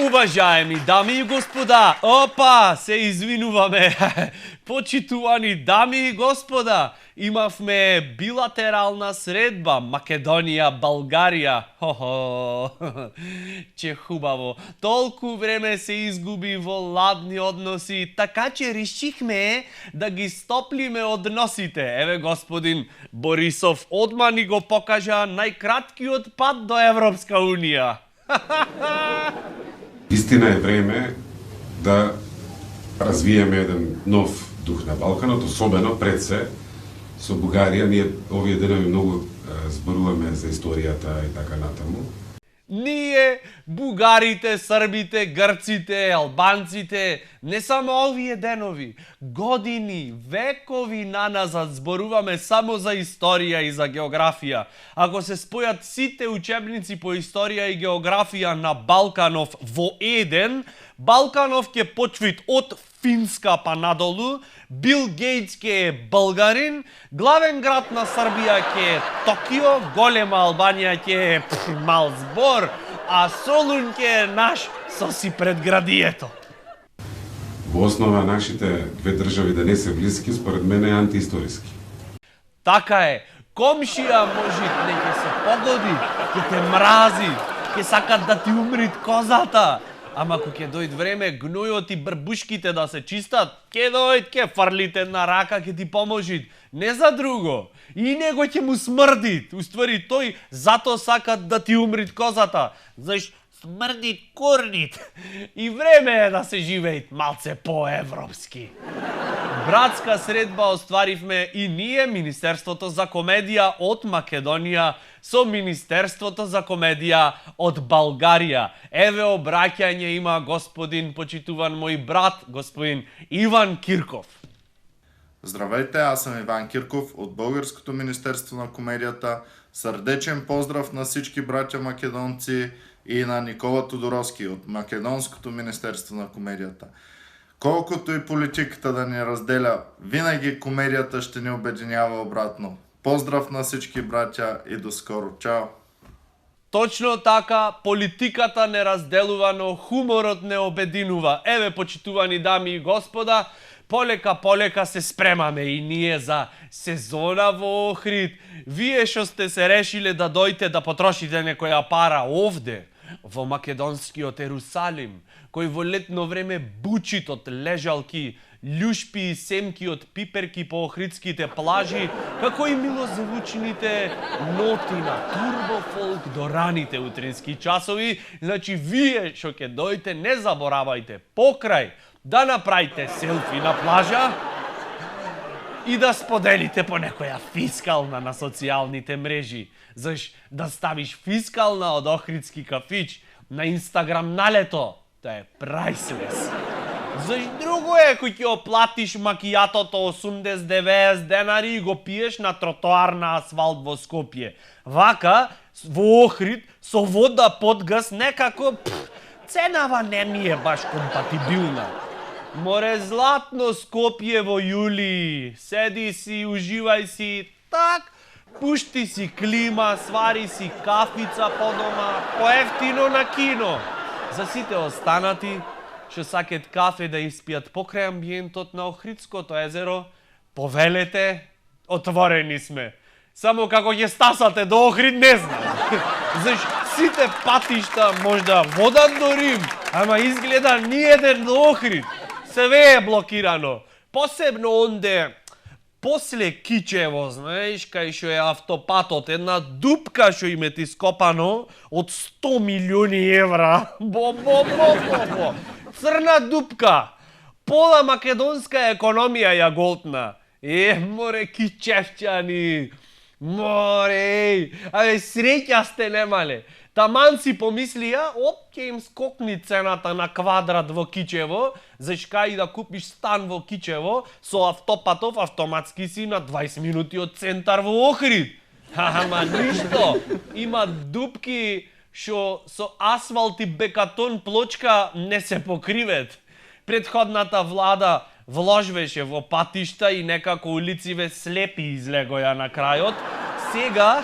Уважаеми дами и господа, опа, се извинуваме. Почитувани дами и господа, имавме билатерална средба Македонија-Българија. Хо-хо, че хубаво. Толку време се изгуби во ладни односи, така че решихме да ги стоплиме односите. Еве господин Борисов одма ни го покажа најкраткиот пат до Европска Унија. Истина е време да развиеме еден нов дух на Балканот, особено пред се со Бугарија. Ние овие денови многу зборуваме за историјата и така натаму. Ние, бугарите, србите, грците, албанците, не само овие денови, години, векови наназад зборуваме само за историја и за географија. Ако се спојат сите учебници по историја и географија на Балканов во еден, Балканов ќе почвит од Финска па надолу, Бил Гейтс ќе е българин, главен град на Србија ќе е Токио, голема Албанија ќе е мал збор, а Солун ќе е наш соси предградието. Во основа нашите две држави да не се блиски, според мене е антиисториски. Така е, комшија можит не ќе се погоди, ќе те мрази, ќе сакат да ти умрит козата. Ама ако ќе дојд време гнојот и брбушките да се чистат, ќе дојд, ќе фрлите на рака, ќе ти поможит. Не за друго. И него ќе му смрдит. Уствари тој зато сакат да ти умрит козата. Знаеш, смрдит курнит. И време е да се живеет малце по-европски. Братска средба остваривме и ние, Министерството за комедија од Македонија, со Министерството за комедија од Българија. Еве обраќање има господин почитуван мој брат, господин Иван Кирков. Здравейте, аз съм Иван Кирков от Българското Министерство на комедията. Сърдечен поздрав на всички братя македонци и на Никола Тодоровски от Македонското Министерство на комедията. Колкото и политиката да ни разделя, винаги комедията ще ни обединява обратно. Поздрав на всички братя и до скоро. Чао! Точно така, политиката не разделува, но хуморот не обединува. Еве, почитувани дами и господа, полека се спремаме и ние за сезона во Охрид. Вие што сте се решиле да дојдете да потрошите некоја пара овде, во македонскиот Ерусалим, кој во летно време бучит од лежалки, љушпи и семки од пиперки по охридските плажи, како и милозвучните ноти на турбофолк до раните утрински часови. Значи, вие што ќе дојдете, не заборавајте покрај да направите селфи на плажа и да споделите по некоја фискална на социјалните мрежи. Заш да ставиш фискална од охридски кафич на Инстаграм на лето, тоа е прайслес. Заш друго е кој ќе оплатиш макијатото 80-90 денари и го пиеш на тротоар на асфалт во Скопје. Вака, во Охрид, со вода под газ, некако ценава не ми е баш компатибилна. Море златно Скопје во јули, седи си, уживај си, так, пушти си клима, свари си кафица по дома, поевтино на кино. За сите останати, што сакат кафе да испијат покрај амбиентот на Охридското езеро, повелете, отворени сме. Само како ќе стасате до Охрид, не знам. Заш сите патишта можда водат до Рим, ама изгледа ниеден до Охрид. Све е блокирано. Посебно онде после Кичево, знаеш, кај што е автопатот, една дупка што им е ти скопано од 100 милиони евра. Бо. Црна дупка. Пола македонска економија ја голтна. Море кичевчани. Море, среќа сте немале. Таман си помислија, ќе им скокни цената на квадрат во Кичево, зашка и да купиш стан во Кичево, со автопатов автоматски си на 20 минути од центар во Охрид. Ама ништо, има дупки што со асфалт и бекатон плочка не се покривет. Предходната влада вложвеше во патишта и некако улициве слепи излегоја на крајот. сега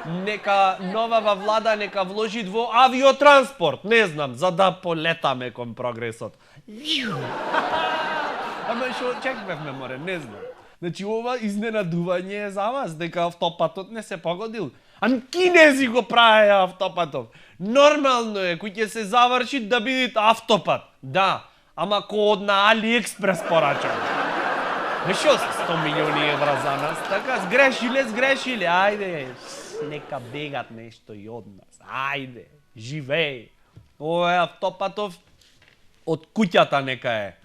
нека новава влада нека вложи во авиотранспорт, не знам, за да полетаме кон прогресот. Ама што очекувавме, море, не знам. Значи ова изненадување е за вас дека автопатот не се погодил. Ами кинези го правеа автопатов. Нормално е кој ќе се заврши да биде автопат. Да, ама ко од на Алиекспрес порачан. Што се 100 милиони евра за нас? Така, сгрешиле, ајде, нека бегат нешто и од нас. Ајде, живеј. Ова е автопатов од куќата нека е.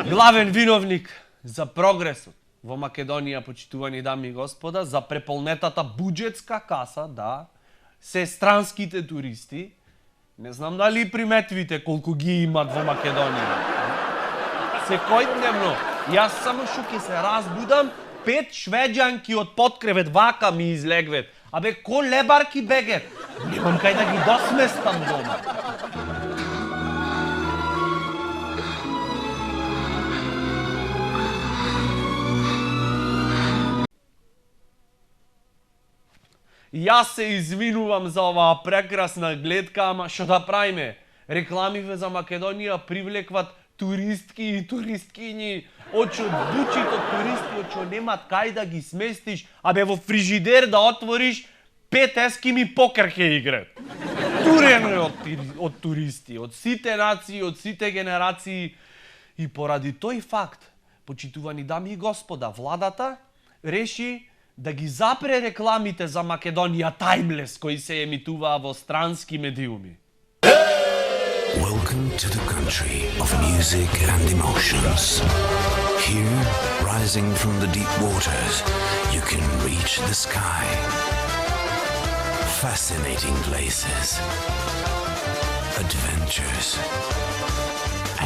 Главен виновник за прогресот во Македонија, почитувани дами и господа, за преполнетата буџетска каса, да, се странските туристи. Не знам дали приметвите колку ги имат во Македонија. Секојдневно, јас само што ќе се разбудам, 5 швеđанки од подкревет вака ми излегвет. Абе, ко лебарки бегет? Немам кај да ги досместам дома. Јас се извинувам за оваа прекрасна гледка, ама што да правиме? Рекламиве за Македонија привлекват туристки и туристкињи, очо бучито туристи, очо немат кај да ги сместиш, абе во фрижидер да отвориш 5 ескими покер ке играт. Турено е од туристи, од сите нации, од сите генерации. И поради тој факт, почитувани дами и господа, владата реши да ги запре рекламите за Македонија Timeless кои се емитуваа во странски медиуми. Welcome to the country of music and emotions. Here, rising from the deep waters, you can reach the sky. Fascinating places, adventures,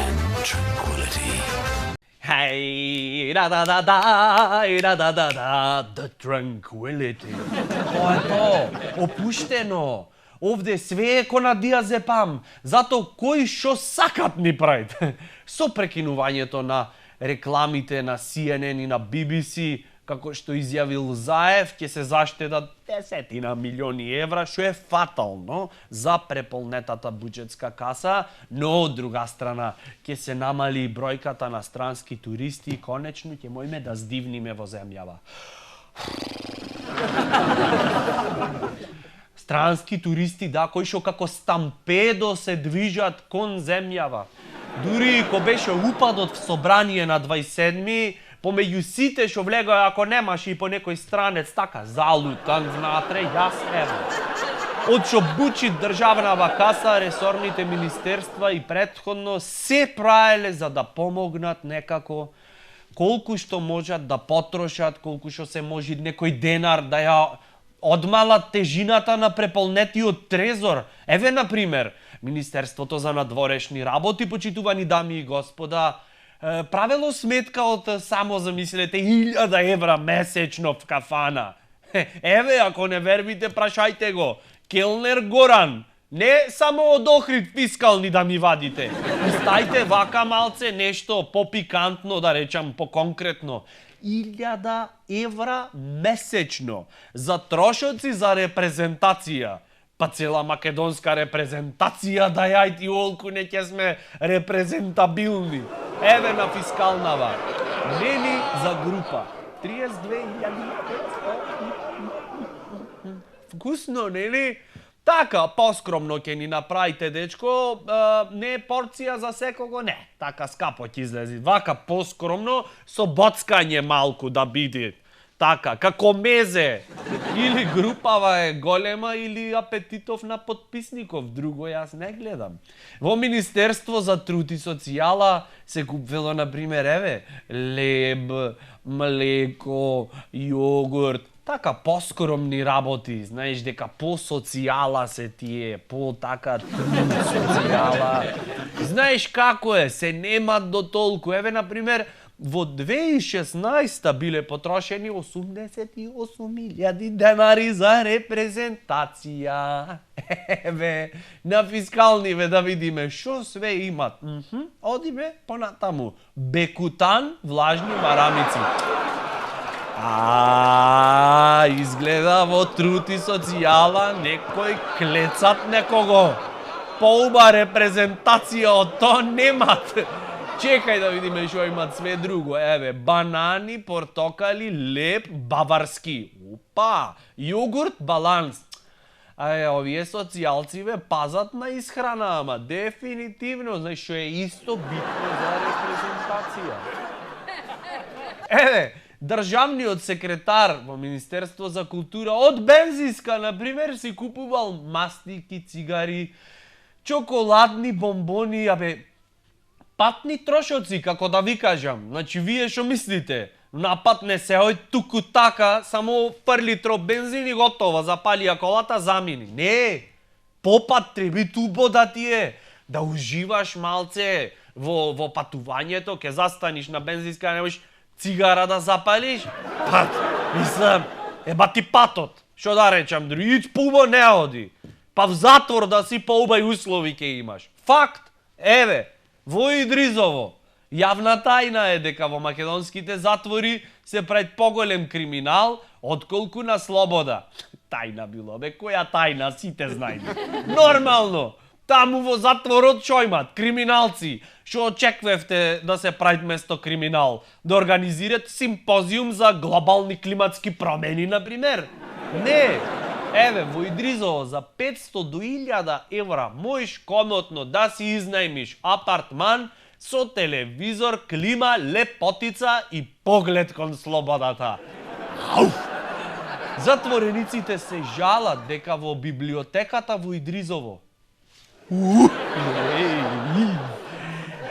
and tranquility. Hey, the tranquility. Тоа е тоа, опуштено. Овде све е ко на диазепам, затоа кој што сакат ни правите. Со прекинувањето на рекламите на CNN и на BBC, како што изјавил Заев, ќе се заштедат 10 милиони евра, што е фатално за преполнетата буџетска каса, но од друга страна ќе се намали бројката на странски туристи и конечно ќе можеме да здивниме во земјава. Странски туристи, да, кои што како стампедо се движат кон земјава. Дури ко беше упадот в собрание на 27-ми, помеѓу сите што влегоа, ако немаш и по некој странец, така залутан внатре, јас ево. Од што бучи државнава каса, ресорните министерства и претходно се правеле за да помогнат некако, колку што можат да потрошат, колку што се може некој денар да ја одмалат тежината на преполнетиот трезор. Еве, например, Министерството за надворешни работи, почитувани дами и господа, правело сметка од само, замислете, 1000 евра месечно в кафана. Еве, ако не вербите, прашајте го. Келнер Горан, не само од Охрид фискални да ми вадите. Стајте вака малце нешто попикантно, да речам, поконкретно. 1000 евра месечно за трошоци за репрезентација. Па цела македонска репрезентација да јајти олку не ќе сме репрезентабилни. Еве на фискалнава. Нели за група. 32.500. Вкусно, нели? Така, поскромно ќе ни направите, дечко, не порција за секого, не. Така скапо ќе излези. Вака поскромно, со боцкање малку да биде. Така, како мезе. Или групава е голема, или апетитов на подписников. Друго јас не гледам. Во Министерство за труд и социјала се купвело, например, еве, леб, млеко, јогурт. Така, поскромни работи, знаеш дека по социјала се тие, по така труд социјала. Знаеш како е, се немат до толку. Еве, например, во 2016 биле потрошени 88.000 денари за репрезентација. Еве, на фискалниве да видиме шо све имат. Одиме понатаму. Бекутан, влажни марамици. Изгледа во труд и социјала некој клецат некого. Поуба репрезентација од тоа немат. Чекај да видиме што имат све друго. Еве, банани, портокали, леп, баварски. Опа, јогурт, баланс. Овие социјалци ве пазат на исхрана, ама дефинитивно, знаеш што е исто битно за репрезентација. Еве, државниот секретар во Министерство за култура од бензинска, например, си купувал мастики, цигари, чоколадни бомбони, патни трошоци, како да ви кажам. Значи, вие што мислите? Напад не се ој туку така, само прлитро бензин и готово, запалија колата, замини. Не, попотребително да ти е, да уживаш малце во патувањето, ке застаниш на бензинска, не можеш цигара да запалиш? Пат, мислам, еба ти патот. Што да речам, други, пумо не оди. Па в затвор да си поубај услови ке имаш. Факт, еве, во Идризово, јавна тајна е дека во македонските затвори се прави поголем криминал отколку на слобода. Тајна било, која тајна, сите знаеме. Нормално, таму во затворот што имат? Криминалци. Што очекувавте да се прави место криминал? Да организират симпозиум за глобални климатски промени, например? Не. Еве, во Идризово за 500 до 1000 евра можеш комотно да си изнајмиш апартман со телевизор, клима, лепотица и поглед кон слободата. Затворениците се жалат дека во библиотеката во Идризово.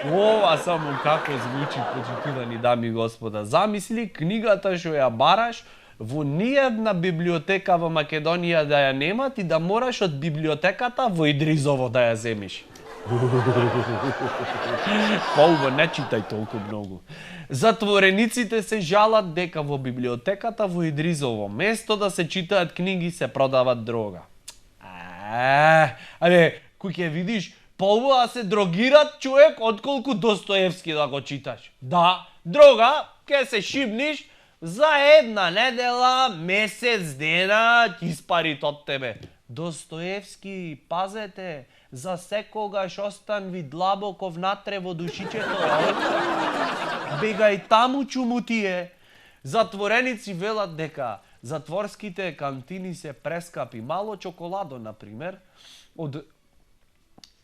Ова само како звучи, почитувани дами и господа. Замисли книгата што ја бараш, во ниједна библиотека во Македонија да ја немат и да мораш од библиотеката во Идризово да ја земиш. Полво, не читај толку многу. Затворениците се жалат дека во библиотеката во Идризово, место да се читаат книги, се продават дрога. Кој ќе видиш, полво да се дрогират човек, отколку Достоевски да го читаш. Да, дрога, ќе се шибниш, за една недела, месец дена, ќе испарит од тебе. Достоевски, пазете, за секогаш остан ви длабоко внатре во душичето. Бегај таму чумутие. Затвореници велат дека затворските кантини се прескапи. Мало чоколадо, например, од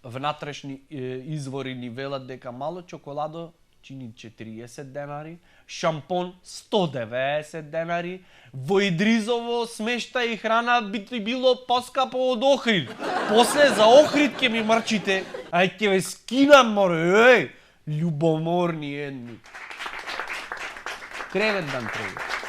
внатрешни извори ни велат дека мало чоколадо чини 40 денари, шампон 190 денари, во Идризово смешта и храна би било поскапо од Охрид. После за Охрид ќе ми мрчите, ќе ве скинам, море, љубоморни едни. Кревет дан кревет.